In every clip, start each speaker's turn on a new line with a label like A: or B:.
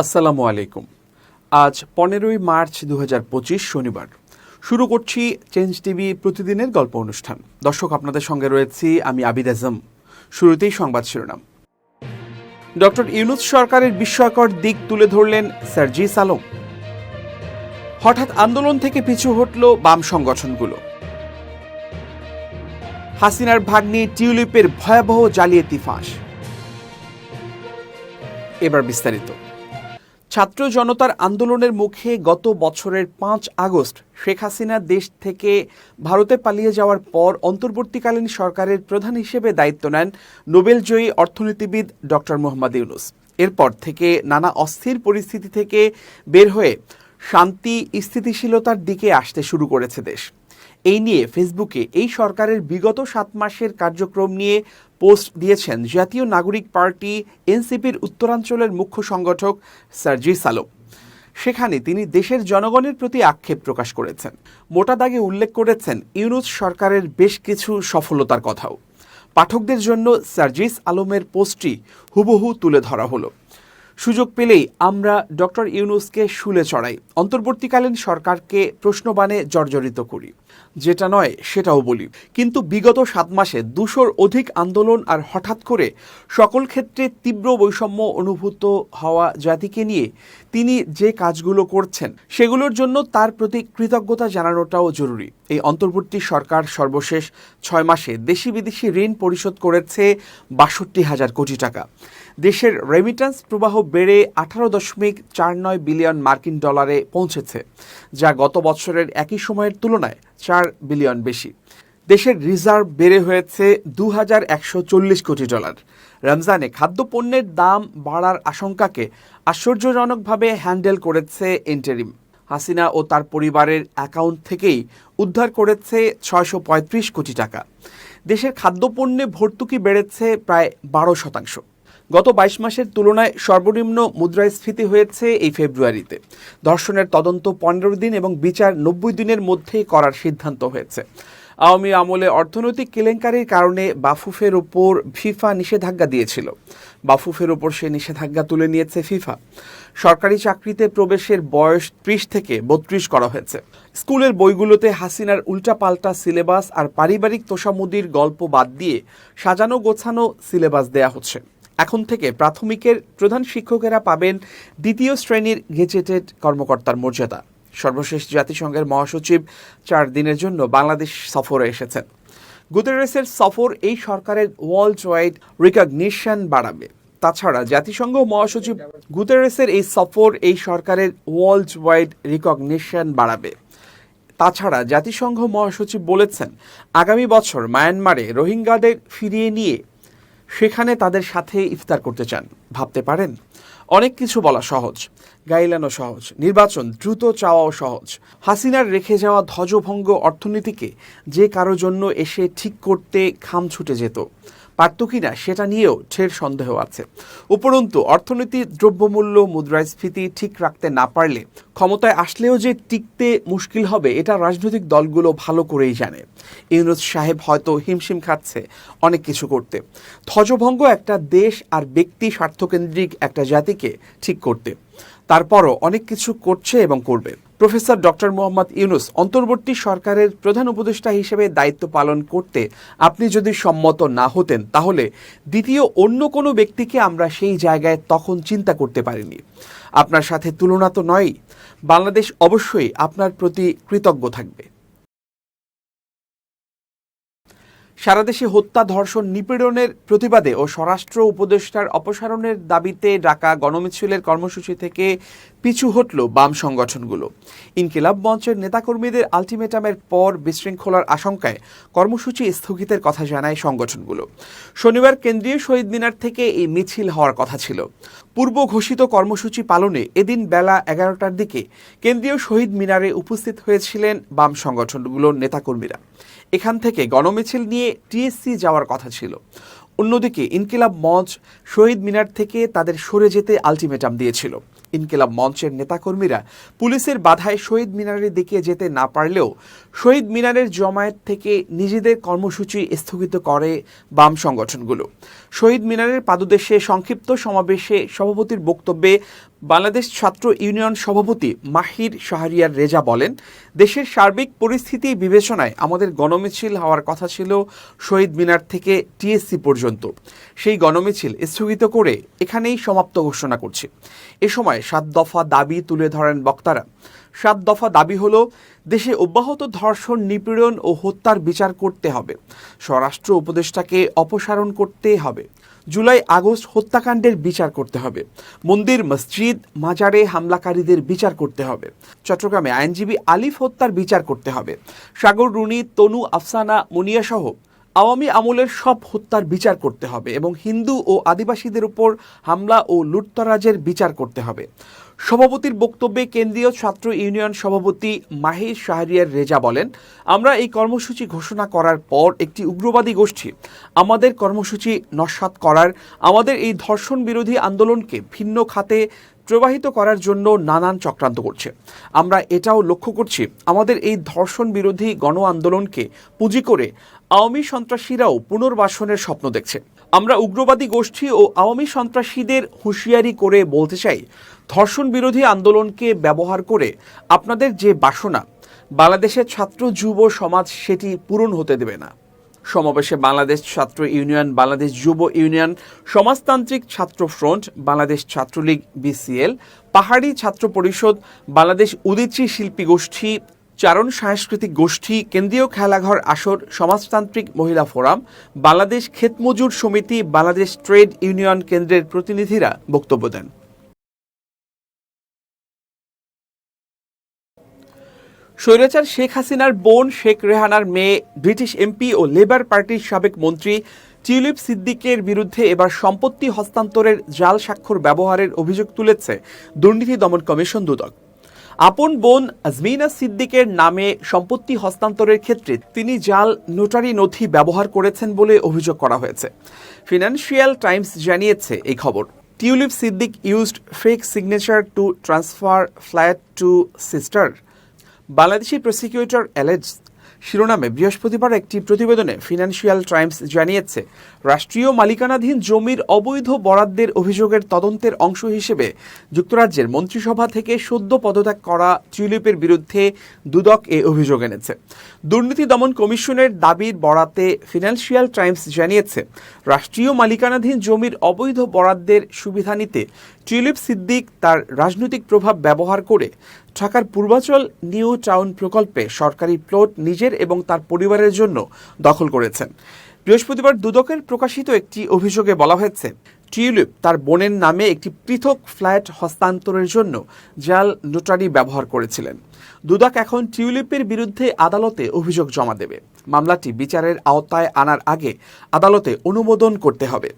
A: আসসালামু আলাইকুম। আজ 15ই মার্চ 2025 শনিবার। শুরু করছি চেঞ্জ টিভি প্রতিদিনের গল্প অনুষ্ঠান। দর্শক, আপনাদের সঙ্গে রয়েছি আমি আবিদ আজম। শুরুতেই সংবাদ শিরোনাম। ডক্টর ইউনূস সরকারের বিস্ময়কর দিক তুলে ধরলেন সার্জিস আলম। হঠাৎ আন্দোলন থেকে পিছু হটল বাম সংগঠনগুলো। হাসিনার ভাগ্নি টিউলিপের ভয়াবহ জালিয়াতি ফাঁস। এবার বিস্তারিত। ছাত্র জনতার আন্দোলনের মুখে গত বছরের 5 আগস্ট শেখ হাসিনা দেশ থেকে ভারতে পালিয়ে যাওয়ার পর অন্তর্বর্তীকালীন সরকারের প্রধান হিসেবে দায়িত্ব নেন নোবেলজয়ী অর্থনীতিবিদ ডক্টর মোহাম্মদ ইউনূস। এরপর থেকে নানা অস্থির পরিস্থিতি থেকে বের হয়ে শান্তি স্থিতিশীলতার দিকে আসতে শুরু করেছে দেশ। এই নিয়ে ফেসবুকে এই সরকারের বিগত 7 মাসের কার্যক্রম নিয়ে পোস্ট দিয়েছেন জাতীয় নাগরিক পার্টি এনসিপির উত্তরাঞ্চলের মুখ্য সংগঠক সার্জিস আলম। সেখানে তিনি দেশের জনগণের প্রতি আক্ষেপ প্রকাশ করেছেন। মোটা দাগে উল্লেখ করেছেন ইউনূস সরকারের বেশ কিছু সফলতার কথাও। পাঠকদের জন্য সার্জিস আলমের পোস্টটি হুবহু তুলে ধরা হলো। সুযোগ পেলেই আমরা ডক্টর ইউনূসকে শুলে চড়াই, অন্তর্বর্তীকালীন সরকারকে প্রশ্নবাণে জর্জরিত করি, যেটা নয় সেটাও বলি। কিন্তু বিগত 7 মাসে 200-র অধিক আন্দোলন আর হঠাৎ করে সকল ক্ষেত্রে তীব্র বৈষম্য অনুভূত হওয়া জাতিকে নিয়ে তিনি যে কাজগুলো করছেন সেগুলোর জন্য তার প্রতি কৃতজ্ঞতা জানানোটাও জরুরি। এই অন্তর্বর্তী সরকার সর্বশেষ 6 মাসে দেশি বিদেশি ঋণ পরিশোধ করেছে 62,000 কোটি টাকা। দেশের রেমিট্যান্স প্রবাহ বেড়ে 18.49 বিলিয়ন মার্কিন ডলারে পৌঁছেছে, যা গত বছরের একই সময়ের তুলনায় 4 বিলিয়ন বেশি। দেশের রিজার্ভ বেড়ে হয়েছে 2,140 কোটি ডলার। রমজানে খাদ্যপণ্যের দাম বাড়ার আশঙ্কাকে আশ্চর্যজনকভাবে হ্যান্ডেল করেছে ইন্টারিম। হাসিনা ও তার পরিবারের অ্যাকাউন্ট থেকেই উদ্ধার করেছে 635 কোটি টাকা। দেশের খাদ্যপণ্যে ভর্তুকি বেড়েছে প্রায় 12%। গত 22 মাসের তুলনায় সর্বনিম্ন মুদ্রাস্ফীতি হয়েছে এই ফেব্রুয়ারিতে। ধর্ষণের তদন্ত 15 দিন এবং বিচার 90 দিনের মধ্যেই করার সিদ্ধান্ত হয়েছে। আওয়ামী আমলে অর্থনৈতিক কেলেঙ্কারির কারণে বাফুফের ওপর ফিফা নিষেধাজ্ঞা দিয়েছিল। বাফুফের ওপর সে নিষেধাজ্ঞা তুলে নিয়েছে ফিফা। সরকারি চাকরিতে প্রবেশের বয়স 30 থেকে 32 করা হয়েছে। স্কুলের বইগুলোতে হাসিনার উল্টাপাল্টা সিলেবাস আর পারিবারিক তোষামুদির গল্প বাদ দিয়ে সাজানো গোছানো সিলেবাস দেয়া হচ্ছে। এখন থেকে প্রাথমিকের প্রধান শিক্ষকেরা পাবেন 2য় শ্রেণীর গেজেটেড কর্মকর্তার মর্যাদা। সর্বশেষ জাতিসংঘের মহাসচিব 4 দিনের জন্য বাংলাদেশ সফরে এসেছেন। গুতেরেসের সফর এই সরকারের ওয়ার্ল্ড ওয়াইড রিকগনিশন বাড়াবে। তাছাড়া জাতিসংঘ মহাসচিব গুতেরেসের এই সফর এই সরকারের ওয়ার্ল্ড ওয়াইড রিকগনিশন বাড়াবে। তাছাড়া জাতিসংঘ মহাসচিব বলেছেন, আগামী বছর মায়ানমারে রোহিঙ্গাদের ফিরিয়ে নিয়ে সেখানে তাদের সাথে ইফতার করতে চান। ভাবতে পারেন, অনেক কিছু বলা সহজ, গাইলানো সহজ, নির্বাচন দ্রুত চাওয়াও সহজ। হাসিনার রেখে যাওয়া ধ্বজভঙ্গ অর্থনীতিকে যে কারো জন্য এসে ঠিক করতে খাম ছুটে যেত পারত কিনা সেটা নিয়েও ঢের সন্দেহ আছে। উপরন্তু অর্থনীতি, দ্রব্যমূল্য, মুদ্রাস্ফীতি ঠিক রাখতে না পারলে ক্ষমতায় আসলেও যে টিকতে মুশকিল হবে এটা রাজনৈতিক দলগুলো ভালো করেই জানে। ইউনূস সাহেব হয়তো হিমশিম খাচ্ছে অনেক কিছু করতে, ধ্বজভঙ্গ একটা দেশ আর ব্যক্তি স্বার্থকেন্দ্রিক একটা জাতিকে ঠিক করতে। তারপরও অনেক কিছু করছে এবং করবে। প্রফেসর ডক্টর মোহাম্মদ ইউনূস অন্তর্বর্তী সরকারের প্রধান উপদেষ্টা হিসেবে দায়িত্ব পালন করতে আপনি যদি সম্মত না হতেন, তাহলে দ্বিতীয় অন্য কোনো ব্যক্তিকে আমরা সেই জায়গায় তখন চিন্তা করতে পারিনি। আপনার সাথে তুলনা তো নয়। বাংলাদেশ অবশ্যই আপনার প্রতি কৃতজ্ঞ থাকবে। সারা দেশে হত্যা, ধর্ষণ, নিপীড়নের প্রতিবাদে ও স্বরাষ্ট্র উপদেষ্টার অপসারণের দাবিতে ডাকা গণমিছিলের কর্মসূচি থেকে পিছু হটল বাম সংগঠনগুলো। ইনকিলাব মঞ্চের নেতাকর্মীদের আলটিমেটামের পর বিশৃঙ্খলার আশঙ্কায় কর্মসূচি স্থগিতের কথা জানায় সংগঠনগুলো। শনিবার কেন্দ্রীয় শহীদ মিনার থেকে এই মিছিল হওয়ার কথা ছিল। পূর্ব ঘোষিত কর্মসূচি পালনে এদিন বেলা 11টার দিকে কেন্দ্রীয় শহীদ মিনারে উপস্থিত হয়েছিলেন বাম সংগঠনগুলোর নেতাকর্মীরা। এখান থেকে গণমিছিল নিয়ে টিএসসি যাওয়ার কথা ছিল। অন্যদিকে ইনকিলাব মঞ্চ শহীদ মিনার থেকে তাদের সরে যেতে আলটিমেটাম দিয়েছিল। ইনকিলাব মঞ্চের নেতাকর্মীরা পুলিশের বাধায় শহীদ মিনারের দিকে যেতে না পারলেও শহীদ মিনারের জমায়েত থেকে নিজেদের কর্মসূচি স্থগিত করে বাম সংগঠনগুলো। শহীদ মিনারের পাদদেশে সংক্ষিপ্ত সমাবেশে সভাপতির বক্তব্যে বাংলাদেশ ছাত্র ইউনিয়ন সভাপতি মাহির শাহরিয়ার রেজা বলেন, দেশের সার্বিক পরিস্থিতি বিবেচনায় আমাদের গণমিছিল হওয়ার কথা ছিল শহীদ মিনার থেকে টিএসসি পর্যন্ত। সেই গণমিছিল স্থগিত করে এখানেই সমাপ্ত ঘোষণা করছি। এ সময় 7 দফা দাবি তুলে ধরেন বক্তারা। 7 দফা দাবি হলো, দেশে অব্যাহত ধর্ষণ, নিপীড়ন ও হত্যার বিচার করতে হবে, স্বরাষ্ট্র উপদেষ্টাকে অপসারণ করতে হবে, জুলাই আগস্ট হত্যাকাণ্ডের বিচার করতে হবে, মন্দির মসজিদ মাজারে হামলাকারীদের বিচার করতে হবে, চট্টগ্রামে আইনজীবী আলিফ হত্যার বিচার করতে হবে, সাগর রুনি, তনু, আফসানা, মুনিয়া সহ আওয়ামী আমলের সব হত্যার বিচার করতে হবে এবং হিন্দু ও আদিবাসীদের উপর হামলা ও লুটতরাজের বিচার করতে হবে। সভাপতির বক্তব্যে কেন্দ্রীয় ছাত্র ইউনিয়ন সভাপতি মাহির শাহরিয়ার রেজা বলেন, আমরা এই কর্মসূচি ঘোষণা করার পর একটি উগ্রবাদী গোষ্ঠী আমাদের কর্মসূচি নস্যাৎ করার, আমাদের এই ধর্ষণ বিরোধী আন্দোলনকে ভিন্ন খাতে প্রবাহিত করার জন্য নানান চক্রান্ত করছে। আমরা এটাও লক্ষ্য করছি, আমাদের এই ধর্ষণ বিরোধী গণ আন্দোলনকে পুঁজি করে আওয়ামী সন্ত্রাসীরাও পুনর্বাসনের স্বপ্ন দেখছে। আমরা উগ্রবাদী গোষ্ঠী ও আওয়ামী সন্ত্রাসীদের হুঁশিয়ারি করে বলতে চাই, ধর্ষণ বিরোধী আন্দোলনকে ব্যবহার করে আপনাদের যে বাসনা, বাংলাদেশের ছাত্র যুব সমাজ সেটি পূরণ হতে দেবে না। সমাবেশে বাংলাদেশ ছাত্র ইউনিয়ন, বাংলাদেশ যুব ইউনিয়ন, সমাজতান্ত্রিক ছাত্র ফ্রন্ট, বাংলাদেশ ছাত্রলীগ বিসিএল, পাহাড়ি ছাত্র পরিষদ, বাংলাদেশ উদীচী শিল্পী গোষ্ঠী, চারণ সাংস্কৃতিক গোষ্ঠী, কেন্দ্রীয় খেলাঘর আসর, সমাজতান্ত্রিক মহিলা ফোরাম, বাংলাদেশ ক্ষেতমজুর সমিতি, বাংলাদেশ ট্রেড ইউনিয়ন কেন্দ্রের প্রতিনিধিরা বক্তব্য দেন। স্বৈরাচার শেখ হাসিনার বোন শেখ রেহানার মেয়ে, ব্রিটিশ এমপি ও লেবার পার্টির সাবেক মন্ত্রী টিউলিপ সিদ্দিকের বিরুদ্ধে এবার সম্পত্তি হস্তান্তরের জাল স্বাক্ষর ব্যবহারের অভিযোগ তুলেছে দুর্নীতি দমন কমিশন দুদক। আপন বোন আজমিনা সিদ্দিকের নামে সম্পত্তি হস্তান্তরের ক্ষেত্রে তিনি জাল নোটারি নথি ব্যবহার করেছেন বলে অভিযোগ করা হয়েছে। ফিনান্সিয়াল টাইমস জানিয়েছে এই খবর। Tulip Siddiq used fake signature to transfer flat to sister, Bangladeshi prosecutor alleged শিরোনামে বৃহস্পতিবার একটি প্রতিবেদনে ফিনান্সিয়াল টাইমস জানিয়েছে, রাষ্ট্রীয় মালিকানাধীন জমির অবৈধ বরাদ্দের অভিযোগের তদন্তের অংশ হিসেবে যুক্তরাজ্যের মন্ত্রিসভা থেকে সদ্য পদত্যাগ করা টিউলিপের বিরুদ্ধে দুদক এ অভিযোগ এনেছে। দুর্নীতি দমন কমিশনের দাবির বরাতে ফিনান্সিয়াল টাইমস জানিয়েছে, রাষ্ট্রীয় মালিকানাধীন জমির অবৈধ বরাদ্দের সুবিধা নিতে টিউলিপ সিদ্দিক তার রাজনৈতিক প্রভাব ব্যবহার করে ঢাকার পূর্বাচল নিউ টাউন প্রকল্পে সরকারি প্লট নিজের এবং তার পরিবারের জন্য দখল করেছেন। বৃহস্পতিবার দুদকের প্রকাশিত একটি অভিযোগে বলা হয়েছে, টিউলিপ তার বোনের নামে একটি পৃথক ফ্ল্যাট হস্তান্তরের জন্য জাল নোটারি ব্যবহার করেছিলেন। দুদক এখন টিউলিপের বিরুদ্ধে আদালতে অভিযোগ জমা দেবে। মামলাটি বিচারের আওতায় আনার আগে আদালতে অনুমোদন করতে হবে।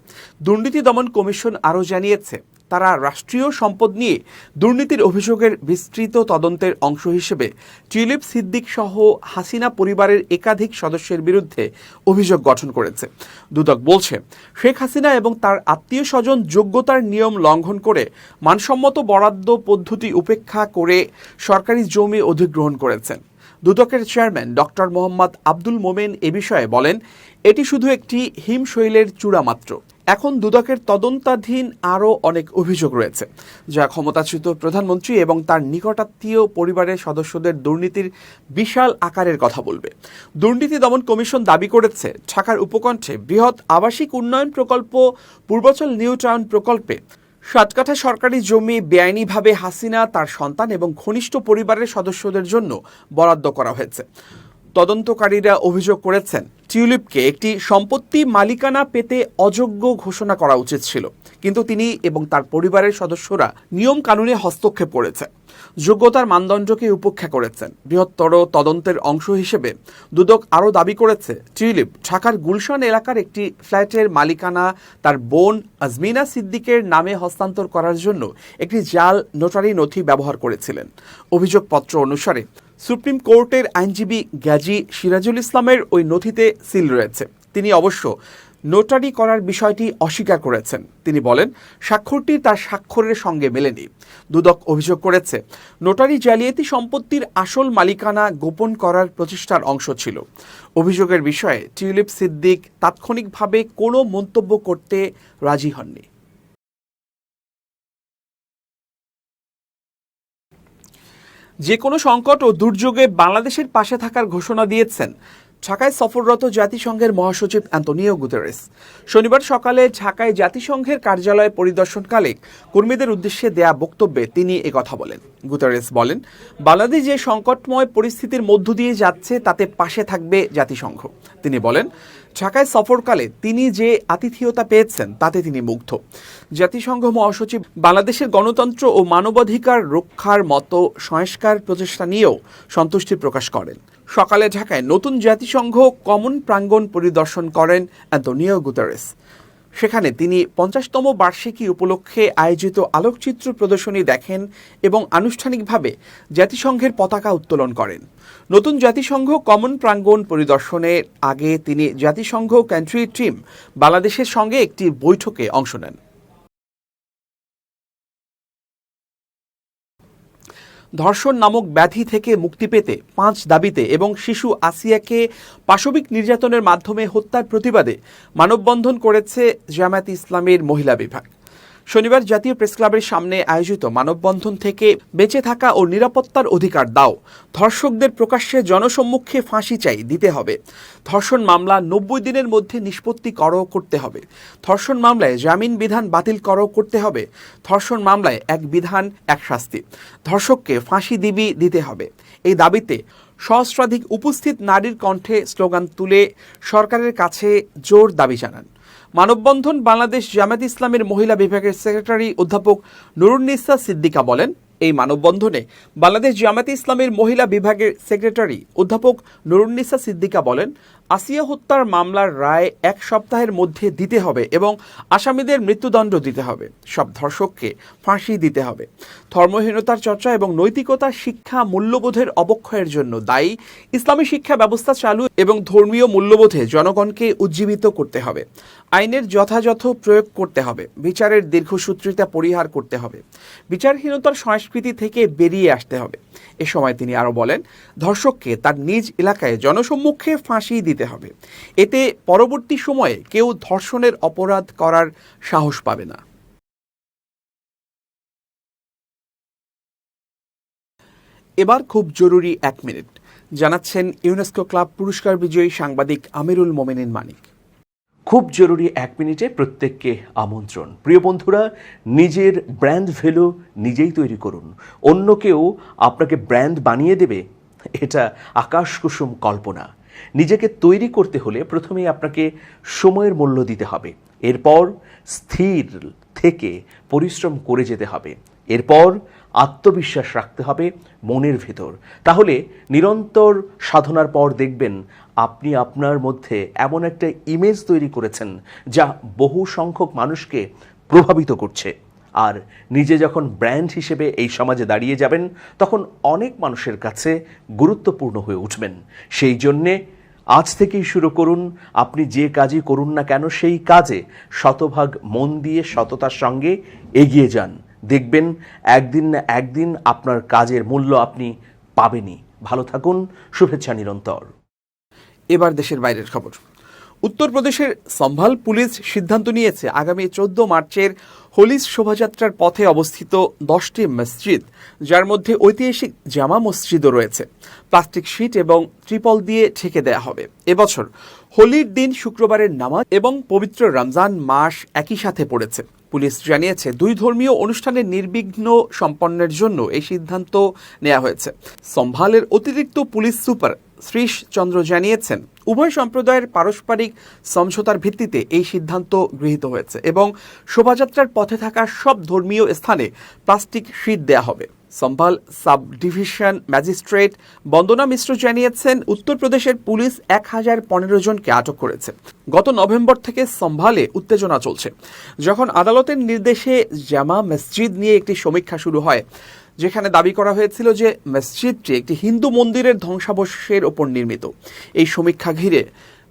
A: দুর্নীতি দমন কমিশন আরও জানিয়েছে, তারা রাষ্ট্রীয় সম্পদ নিয়ে দুর্নীতির অভিযোগের বিস্তৃত তদন্তের অংশ হিসেবে টিউলিপ সিদ্দিক সহ হাসিনা পরিবারের একাধিক সদস্যের বিরুদ্ধে অভিযোগ গঠন করেছে। দুদক বলছে, শেখ হাসিনা এবং তার আত্মীয় স্বজন যোগ্যতার নিয়ম লঙ্ঘন করে মানসম্মত বরাদ্দ পদ্ধতি উপেক্ষা করে সরকারি জমি অধিগ্রহণ করেছেন। দুদকের চেয়ারম্যান ডক্টর মোহাম্মদ আব্দুল মোমেন এ বিষয়ে বলেন, এটি শুধু একটি হিমশৈলের চূড়া মাত্র। এখন দুদকের তদন্তাধীন আরও অনেক অভিযোগ রয়েছে, যা ক্ষমতাচ্যুত প্রধানমন্ত্রী এবং তার নিকটাত্মীয় পরিবারের সদস্যদের দুর্নীতির বিশাল আকারের কথা বলবে। দুর্নীতি দমন কমিশন দাবি করেছে, ঢাকার উপকণ্ঠে বৃহৎ আবাসিক উন্নয়ন প্রকল্প পূর্বাচল নিউ টাউন প্রকল্পে 7 কাঠা সরকারি জমি বেআইনিভাবে হাসিনা, তার সন্তান এবং ঘনিষ্ঠ পরিবারের সদস্যদের জন্য বরাদ্দ করা হয়েছে। তদন্তকারীরা অভিযোগ করেছেন, টিউলিপকে একটি সম্পত্তি মালিকানা পেতে অযোগ্য ঘোষণা করা উচিত ছিল, কিন্তু তিনি এবং তার পরিবারের সদস্যরা নিয়ম কানুনে হস্তক্ষেপ করেছে, যোগ্যতার মানদণ্ডকে উপেক্ষা করেছেন। বৃহত্তর তদন্তের অংশ হিসেবে দুদক আরও দাবি করেছে, টিউলিপ ঢাকার গুলশান এলাকার একটি ফ্ল্যাটের মালিকানা তার বোন আজমিনা সিদ্দিকের নামে হস্তান্তর করার জন্য একটি জাল নোটারি নথি ব্যবহার করেছিলেন। অভিযোগপত্র অনুসারে সুপ্রিম কোর্টের আইনজীবী গাজী সিরাজুল ইসলামের ওই নথিতে সিল রয়েছে। তিনি অবশ্য নোটারি করার বিষয়টি অস্বীকার করেছেন। তিনি বলেন, স্বাক্ষরটি তার স্বাক্ষরের সঙ্গে মেলেনি। দুদক অভিযোগ করেছে, নোটারি জালিয়াতি সম্পত্তির আসল মালিকানা গোপন করার প্রচেষ্টার অংশ ছিল। অভিযোগের বিষয়ে টিউলিপ সিদ্দিক তাৎক্ষণিকভাবে কোনো মন্তব্য করতে রাজি হননি। যে কোনো সংকট ও দুর্যোগে বাংলাদেশের পাশে থাকার ঘোষণা দিয়েছেন ঢাকায় সফররত জাতিসংঘের মহাসচিব অ্যান্তোনিও গুতেরেস। শনিবার সকালে ঢাকায় জাতিসংঘের কার্যালয় পরিদর্শনকালে কর্মীদের উদ্দেশ্যে দেয়া বক্তব্যে তিনি একথা বলেন। গুতেরেস বলেন, বাংলাদেশ যে সংকটময় পরিস্থিতির মধ্য দিয়ে যাচ্ছে তাতে পাশে থাকবে জাতিসংঘ। তিনি বলেন, ঢাকায় সফরকালে তিনি যে আতিথেয়তা পেয়েছেন তাতে তিনি মুগ্ধ। জাতিসংঘ মহাসচিব বাংলাদেশের গণতন্ত্র ও মানবাধিকার রক্ষার মতো সংস্কার প্রচেষ্টা নিয়েও সন্তুষ্টি প্রকাশ করেন। সকালে ঢাকায় নতুন জাতিসংঘ কমন প্রাঙ্গণ পরিদর্শন করেন অ্যান্তোনিও গুতেরেস। সেখানে তিনি 50তম বার্ষিকী উপলক্ষে আয়োজিত আলোকচিত্র প্রদর্শনী দেখেন এবং আনুষ্ঠানিকভাবে জাতিসংঘের পতাকা উত্তোলন করেন। নতুন জাতিসংঘ কমন প্রাঙ্গণ পরিদর্শনের আগে তিনি জাতিসংঘ কান্ট্রি টিম বাংলাদেশের সঙ্গে একটি বৈঠকে অংশ নেন। ধর্ষণ নামক ব্যাধি থেকে মুক্তি পেতে 5 দাবিতে এবং শিশু আসিয়াকে পাশবিক নির্যাতনের মাধ্যমে হত্যার প্রতিবাদে মানববন্ধন করেছে জামায়াতে ইসলামীর মহিলা বিভাগ। শনিবার জাতীয় প্রেসক্লাবের সামনে আয়োজিত মানববন্ধন থেকে বেঁচে থাকা ও নিরাপত্তার অধিকার দাও, ধর্ষকদের প্রকাশ্যে জনসম্মুখে ফাঁসি চাই দিতে হবে, ধর্ষণ মামলা 90 দিনের মধ্যে নিষ্পত্তি করতে হবে, ধর্ষণ মামলায় জামিন বিধান বাতিল করতে হবে, ধর্ষণ মামলায় এক বিধান এক শাস্তি, ধর্ষককে ফাঁসি দিতে হবে। এই দাবিতে সহস্রাধিক উপস্থিত নারীর কণ্ঠে স্লোগান তুলে সরকারের কাছে জোর দাবি জানান। মানববন্ধন বাংলাদেশ জামায়াতে ইসলামের মহিলা বিভাগের সেক্রেটারি অধ্যাপক নুরুন্নিসা সিদ্দিকা বলেন, এই মানববন্ধনে বাংলাদেশ জামায়াতে ইসলামের মহিলা বিভাগের সেক্রেটারি অধ্যাপক নুরুন্নিসা সিদ্দিকা বলেন, আসিয়া হত্যার মামলার রায় 1 সপ্তাহের মধ্যে দিতে হবে এবং আসামিদের মৃত্যুদণ্ড দিতে হবে। সব ধর্ষককে ফাঁসি দিতে হবে। ধর্মহীনতার চর্চা এবং নৈতিকতার শিক্ষা মূল্যবোধের অবক্ষয়ের জন্য দায়ী ইসলামী শিক্ষা ব্যবস্থা চালু এবং ধর্মীয় মূল্যবোধে জনগণকে উজ্জীবিত করতে হবে। আইনের যথাযথ প্রয়োগ করতে হবে। বিচারের দীর্ঘসূত্রিতা পরিহার করতে হবে। বিচারহীনতার সংস্কৃতি থেকে বেরিয়ে আসতে হবে। এ সময় তিনি আরও বলেন, ধর্ষককে তার নিজ এলাকায় জনসম্মুখে ফাঁসি দিতে হবে। এতে পরবর্তী সময়ে কেউ ধর্ষণের অপরাধ করার সাহস পাবে না। এবার খুব জরুরি 1 মিনিট জানাচ্ছেন ইউনেস্কো ক্লাব পুরস্কার বিজয়ী সাংবাদিক আমিরুল মোমিনিন মানিক।
B: খুব জরুরি 1 মিনিটে প্রত্যেককে আমন্ত্রণ। প্রিয় বন্ধুরা, নিজের ব্র্যান্ড ভ্যালু নিজেই তৈরি করুন। অন্য কেউ আপনাকে ব্র্যান্ড বানিয়ে দেবে, এটা আকাশকুসুম কল্পনা। নিজেকে তৈরি করতে হলে প্রথমেই আপনাকে সময়ের মূল্য দিতে হবে, এরপর স্থির থেকে পরিশ্রম করে যেতে হবে, এরপর আত্মবিশ্বাস রাখতে হবে মনের ভেতর। তাহলে নিরন্তর সাধনার পর দেখবেন আপনি আপনার মধ্যে এমন একটা ইমেজ তৈরি করেছেন যা বহু সংখ্যক মানুষকে প্রভাবিত করছে। আর নিজে যখন ব্র্যান্ড হিসেবে এই সমাজে দাঁড়িয়ে যাবেন, তখন অনেক মানুষের কাছে গুরুত্বপূর্ণ হয়ে উঠবেন। সেই জন্যে আজ থেকেই শুরু করুন। আপনি যে কাজই করুন না কেন, সেই কাজে শতভাগ মন দিয়ে সততার সঙ্গে এগিয়ে যান। দেখবেন একদিন না একদিন আপনার কাজের মূল্য আপনি পাবেনই। ভালো থাকুন, শুভেচ্ছা নিরন্তর।
A: এবার দেশের বাইরের খবর। উত্তরপ্রদেশের সম্ভাল পুলিশ সিদ্ধান্ত নিয়েছে আগামী 14 মার্চের হোলি শোভাযাত্রার পথে অবস্থিত 10টি মসজিদ, যার মধ্যে ঐতিহাসিক জামা মসজিদও রয়েছে, প্লাস্টিক শীট এবং ত্রিপল দিয়ে ঢেকে দেওয়া হবে। এবছর হোলির দিন শুক্রবারের নামাজ এবং পবিত্র রমজান মাস একই সাথে পড়েছে। পুলিশ জানিয়েছে 2 ধর্মীয় অনুষ্ঠানের নির্বিঘ্ন সম্পন্নের জন্য এই সিদ্ধান্ত নেওয়া হয়েছে। সম্ভালের অতিরিক্ত পুলিশ সুপার শ্রীশ চন্দ্র জানিয়েছেন, উভয় সম্প্রদায়ের পারস্পরিক সমঝোতার ভিত্তিতে এই সিদ্ধান্ত গৃহীত হয়েছে এবং শোভাযাত্রার পথে থাকা সব ধর্মীয় স্থানে প্লাস্টিক শীট দেয়া হবে। সম্ভাল সাব ডিভিশন ম্যাজিস্ট্রেট বন্দনা মিশ্র জানিয়েছেন, উত্তরপ্রদেশের পুলিশ 1015 জনকে আটক করেছে। গত নভেম্বর থেকে সম্ভালে উত্তেজনা চলছে, যখন আদালতের নির্দেশে জামা মসজিদ নিয়ে একটি সমীক্ষা শুরু হয়, যেখানে দাবি করা হয়েছিল যে মসজিদটি একটি হিন্দু মন্দিরের ধ্বংসাবশেষের ওপর নির্মিত। এই সমীক্ষা ঘিরে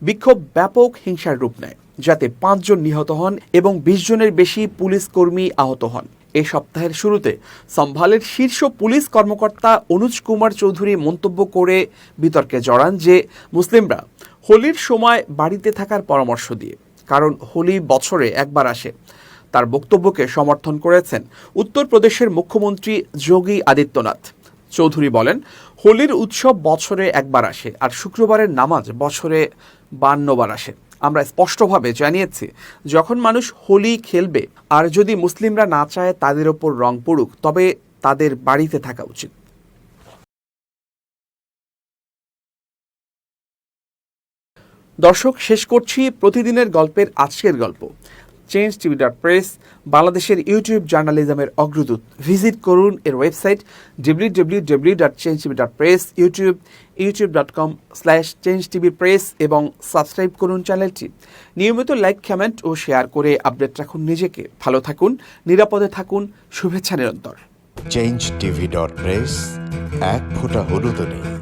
A: বিক্ষোভ ব্যাপক হিংসার রূপ নেয়, যাতে 5 জন নিহত হন এবং 20 জনের বেশি পুলিশ কর্মী আহত হন। এই সপ্তাহের শুরুতে সম্ভালের শীর্ষ পুলিশ কর্মকর্তা অনুজ কুমার চৌধুরী মন্তব্য করে বিতর্কে জড়ান যে মুসলিমরা হোলির সময় বাড়িতে থাকার পরামর্শ দিয়ে, কারণ হোলি বছরে একবার আসে। তার বক্তব্যকে সমর্থন করেছেন উত্তরপ্রদেশের মুখ্যমন্ত্রী যোগী আদিত্যনাথ। চৌধুরী বলেন, হোলির উৎসব বছরে একবার আসে আর শুক্রবারের নামাজ বছরে 52 বার আসে। আমরা স্পষ্টভাবে জানিয়েছি, যখন মানুষ হোলি খেলবে আর যদি মুসলিমরা না চায় তাদের ওপর রং পড়ুক, তবে তাদের বাড়িতে থাকা উচিত। দর্শক, শেষ করছি প্রতিদিনের গল্পের আজকের গল্প। change.tv.press বাংলাদেশের ইউটিউব জার্নালিজমের অগ্রদূত। ভিজিট করুন এর ওয়েবসাইট www.changetv.press, youtube.com/changetvpress এবং সাবস্ক্রাইব করুন চ্যানেলটি। নিয়মিত লাইক, কমেন্ট ও শেয়ার করে আপডেট রাখুন নিজেকে। ভালো থাকুন, নিরাপদে থাকুন, শুভেচ্ছা নিরন্তর।
C: changetv.press, এক ফোঁটা হলুদও নেই।